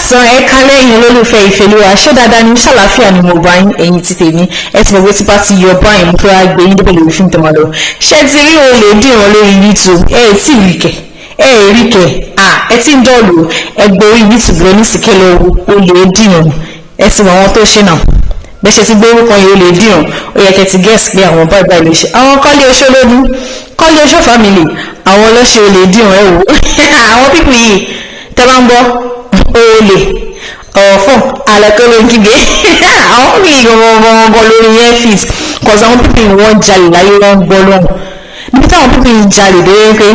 káàsán ẹ kálẹ́ ẹ̀yin olólùfẹ́ ìfẹ́lúwa ṣé dáadáa ní ṣàlàáfíà ni mo bá ẹ̀yin ti tèmi ẹ ti mọ̀ pé tipa ti yọ Ibrahim fẹ́ wá gbé yín débẹ̀ lórí fíìmù tó máa lọ ṣé ti rí olè dìran lórí YouTube ẹ tí ì rí kẹ ẹ rí kẹ ẹ ti ń dọ̀lù ẹgbẹ́ orí YouTube lọ ní sìkẹ́lẹ̀ olè dìran ẹ ti mọ̀ àwọn tó ṣe náà bẹ́ẹ̀ ṣe ti gbé orúkọ yìí olè dìran ó yẹ kẹ́ ti gẹ́ẹ̀sì pé àwọn báyìí báyìí ló ṣe àwọn kọ́lé oṣó lógún kọ́lé oṣó family àwọn ọlọ́ṣẹ́ olè dìran ẹ wò àwọn pípù yìí tẹ́ bá ń gbọ́ olè ọ̀fún alẹ́kọ̀ọ́ kígbe àwọn pípì gbọ̀ngbọ̀ngbọ̀ lórí airfis kọ̀ọ̀sì àwọn pípì wọ́n jalè láyé wọ́n ń gbọ́ lọ́hùn níbi táwọn pípì ń jalè dé pé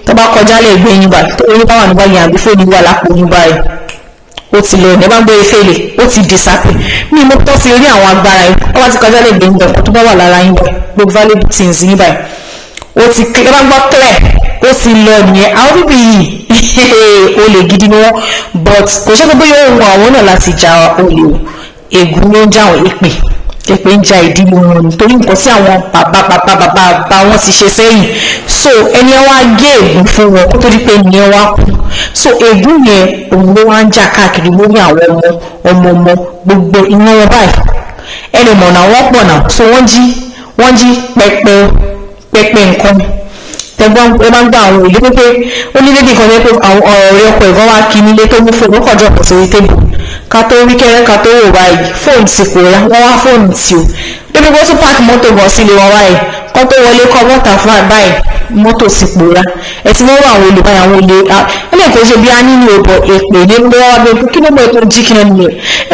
tó bá kọjá lè gbé yín báyìí tó orí báwà nígbà yẹn àbí fóònù wà lápò yín báyìí ó ti lọ ní ẹ bá gbé efele ó ti disappear ní mo tó fi rí àwọn agbára yìí wọ́n bá ti kọjá lè gbé yín báyìí tó bá wà lára yín báyìí gbogbo valuable things yín báyìí ó ti ẹ bá gbọ́ clear ó ti lọ nìyẹn àwọn pípì yìí olè gidi ni wọ́n but kò ṣe gbogbo yóò wọ àwọn náà láti ja olè o ègún ló ń já àwọn èpè ń ja ìdílé wọn nítorí nǹkan tí àwọn bàbá wọn ti ṣe sẹ́yìn so ẹni ẹ wá gé ègún fún wọn kó tó di pé ẹni ẹ wá kú so ègún yẹn òun ló wá ń jà káàkiri lórí àwọn ọmọ gbogbo iná wọn báyìí ẹni mọ̀nà wọ́n pọ̀ náà so wọ́n jí pẹpẹ nǹkan tẹgbọ́n ẹ bá ń gba àwọn òye pé ó ní lédi kan pé àwọn ọ̀rẹ́ ọkọ̀ ìwọ́n wá kí nílé tó mú fóònù ó kọjọ́ pọ̀ sórí tébù ká tó rí kẹ́rẹ́ ká tó wò báyìí fóònù ti pòórá wọ́n wá fóònù tí o débi pé ó tún páàkì mọ́tò gan sílé wọn báyìí kọ́ tó wọlé kọ́ mọ́tà fún báyìí mọ́tò ti pòórá ẹ ti mọ́ àwọn olè báyìí àwọn olè ẹlẹ́ kò ṣe bí a nínú ọ̀bọ̀ èpè ní lọ́wọ́ abẹ́kú kí ló mọ̀ ètò jí kí ni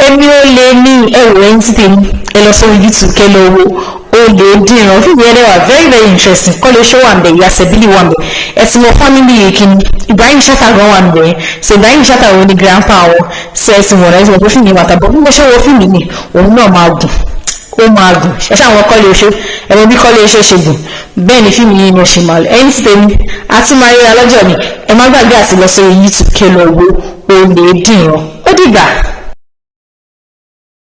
ẹni ó lé ní ẹ̀wọ̀ ẹni tí tèmi ẹ lọ sórí YouTube kẹ́ lọ wo olè dìran fíìmù yẹn wà very very interesting kọ́lé ṣó wà nbẹ̀ Yasebili wà nbẹ̀ ẹ̀sìn wọn family Yekini Ibrahim chatta gan wà nbẹ̀ so Ibrahim chatta wo ni grandpa wọn ṣe ẹ̀sìn wọn ẹ̀sìn wọn tó fíìmù yẹn wà tàbí bí mo ṣe wo fíìmù ni òun náà máa gùn ó máa gùn ẹ̀ṣẹ̀ àwọn kọ́lé oṣó ẹ̀rọ bí kọ́lé oṣó ṣe gùn bẹ́ẹ̀ ni fíìmù yẹn ni ọ̀ṣẹ̀ máa lọ ẹ̀yìn ti tẹ̀mí àti máa rí alọ́jọ́ ni ẹ má gbàgbé àti lọ sórí YouTube kẹ́ lọ wo olè dìran ó dìgbà.